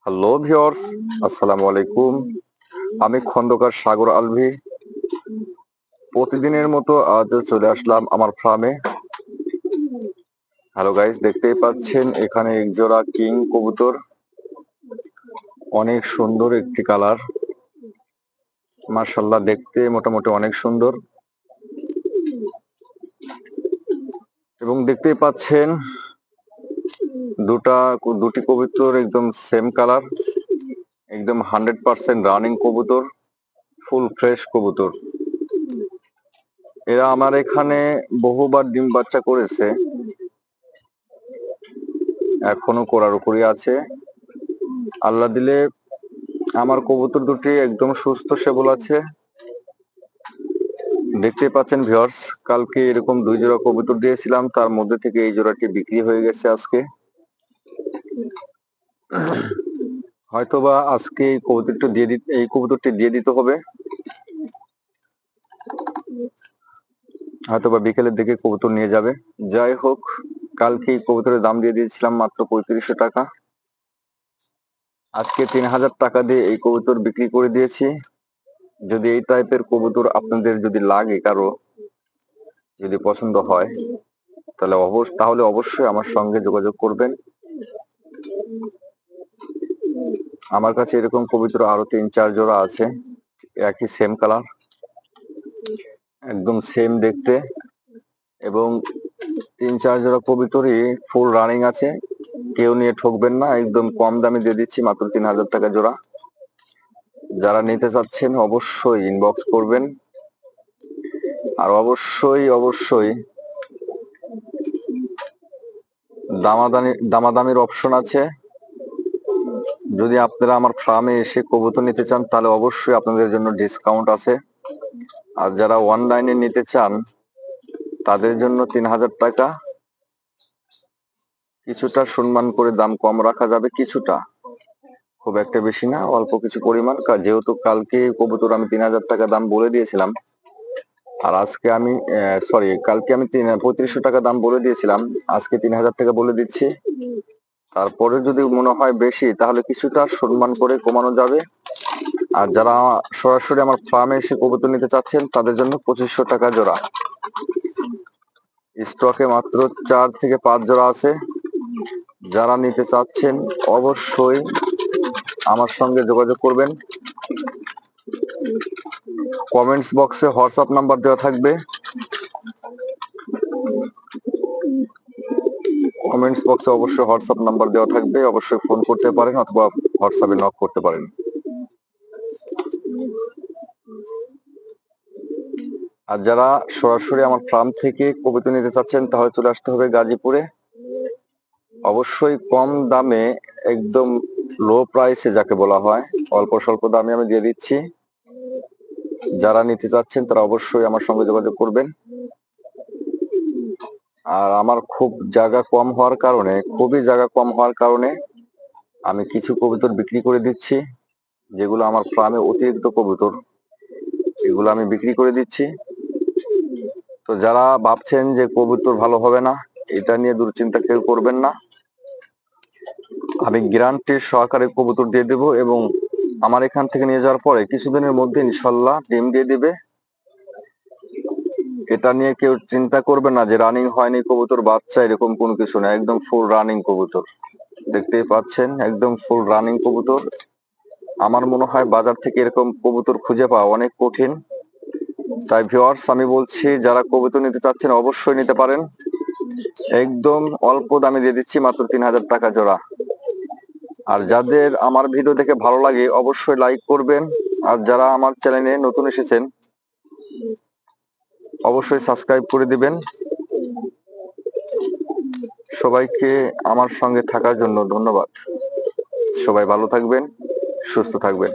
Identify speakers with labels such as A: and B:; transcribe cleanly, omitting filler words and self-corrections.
A: Hello viewers, আসসালামু আলাইকুম। আমি খন্দকার সাগর আলভি। প্রতিদিনের মতো আজও চলে আসলাম আমার ফার্মে। হ্যালো গাইস, দেখতেই পাচ্ছেন এখানে এক জোড়া কিং কবুতর। অনেক সুন্দর একটি কালার, মাশাআল্লাহ দেখতে মোটামুটি অনেক সুন্দর। এবং দেখতেই পাচ্ছেন দুটি কবুতর একদম সেম কালার, একদম 100% রানিং কবুতর, ফুল ফ্রেশ কবুতর। এরা আমার এখানে বহুবার ডিম বাচ্চা করেছে, এখনো করার উপরই আছে। আল্লাহ দিলে আমার কবুতর দুটি একদম সুস্থ সবল আছে। দেখতে পাচ্ছেন ভিউয়ার্স, কালকে এরকম 2 জোড়া কবুতর দিয়েছিলাম, তার মধ্যে থেকে এই জোড়াটি বিক্রি হয়ে গেছে আজকে। হয়তোবা আজকে এই কবুতরটি দিয়ে দিতে হবে, হয়তোবা বিকেলের দিকে কবুতর নিয়ে যাবে। যাই হোক, কালকে এই কবুতরের দাম দিয়ে দিয়েছিলাম মাত্র 3500 টাকা। আজকে 3000 টাকা দিয়ে এই কবুতর বিক্রি করে দিয়েছি। যদি এই টাইপের কবুতর আপনাদের যদি লাগে, কারো যদি পছন্দ হয়, তাহলে অবশ্যই আমার সঙ্গে যোগাযোগ করবেন। আমার কাছে এরকম কবুতর আরো 3-4 জোড়া আছে, একই সেম কালার, একদম সেম দেখতে, এবং 3-4 জোড়া কবুতরই ফুল রানিং আছে। কেউ নিয়ে ঠকবেন না, একদম কম দামে দিয়ে দিচ্ছি, মাত্র 3000 টাকা জোড়া। যারা নিতে চাচ্ছেন অবশ্যই ইনবক্স করবেন। আর অবশ্যই দামাদামির অপশন আছে। যদি আপনারা আমার ফার্মে এসে কবুতর নিতে চান, তাহলে অবশ্যই আপনাদের জন্য ডিসকাউন্ট আছে। আর যারা অনলাইনে নিতে চান, তাদের জন্য 3000 টাকা, কিছুটা সম্মান করে দাম কম রাখা যাবে, কিছুটা, খুব একটা বেশি না, অল্প কিছু পরিমাণ। যেহেতু কালকে কবুতর আমি 3000 টাকা দাম বলে দিয়েছিলাম, আর আজকে আমি কালকে আমি 3500 টাকা দাম বলে দিয়েছিলাম, আজকে 3000 টাকা বলে দিচ্ছি। তারপরে যদি মনে হয় বেশি, তাহলে কিছুটা সম্মান করে কমানো যাবে। আর যারা সরাসরি আমার ফার্মে এসে কবুতর নিতে চাচ্ছেন, তাদের জন্য 2500 টাকা জোড়া। স্টকে মাত্র 4 থেকে 5 জোড়া আছে। যারা নিতে চাচ্ছেন অবশ্যই আমার সঙ্গে যোগাযোগ করবেন। কমেন্টস বক্সে হোয়াটসঅ্যাপ নাম্বার দেওয়া থাকবে, অবশ্যই ফোন করতে পারেন অথবা হোয়াটসঅ্যাপে নক করতে পারেন। আর যারা সরাসরি আমার ফার্ম থেকে কবুতর নিতে চাচ্ছেন, তাহলে চলে আসতে হবে গাজীপুরে। অবশ্যই কম দামে, একদম লো প্রাইসে যাকে বলা হয়, অল্প স্বল্প দামে আমি দিয়ে দিচ্ছি। যারা নিতে চাচ্ছেন তারা অবশ্যই আমার সঙ্গে যোগাযোগ করবেন। আর আমার খুবই জায়গা কম হওয়ার কারণে আমি কিছু কবুতর বিক্রি করে দিচ্ছি, যেগুলো আমার ফার্মে অতিরিক্ত কবুতর, এগুলো আমি বিক্রি করে দিচ্ছি। তো যারা ভাবছেন যে কবুতর ভালো হবে না, এটা নিয়ে দুশ্চিন্তা কেউ করবেন না। আমি গ্যারান্টির সহকারে কবুতর দিয়ে দেব, এবং আমার এখান থেকে নিয়ে যাওয়ার পরে কিছুদিনের মধ্যে ইনশাল্লাহ ডিম দিয়ে দিবে। এটা নিয়ে কেউ চিন্তা করবে না যে রানিং হয়নি কবুতর বাচ্চা, এরকম কোনো কিছু না, একদম ফুল রানিং কবুতর। দেখতেই পাচ্ছেন একদম ফুল রানিং কবুতর। আমার মনে হয় বাজার থেকে এরকম কবুতর খুঁজে পাওয়া অনেক কঠিন। তাই ভিউয়ার্স, আমি বলছি যারা কবুতর নিতে চাচ্ছেন অবশ্যই নিতে পারেন, একদম অল্প দামে দিয়ে দিচ্ছি, মাত্র 3000 টাকা জোড়া। আর যাদের আমার ভিডিও দেখে ভালো লাগে অবশ্যই লাইক করবেন। আর যারা আমার চ্যানেলে নতুন এসেছেন অবশ্যই সাবস্ক্রাইব করে দিবেন। সবাইকে আমার সঙ্গে থাকার জন্য ধন্যবাদ। সবাই ভালো থাকবেন, সুস্থ থাকবেন।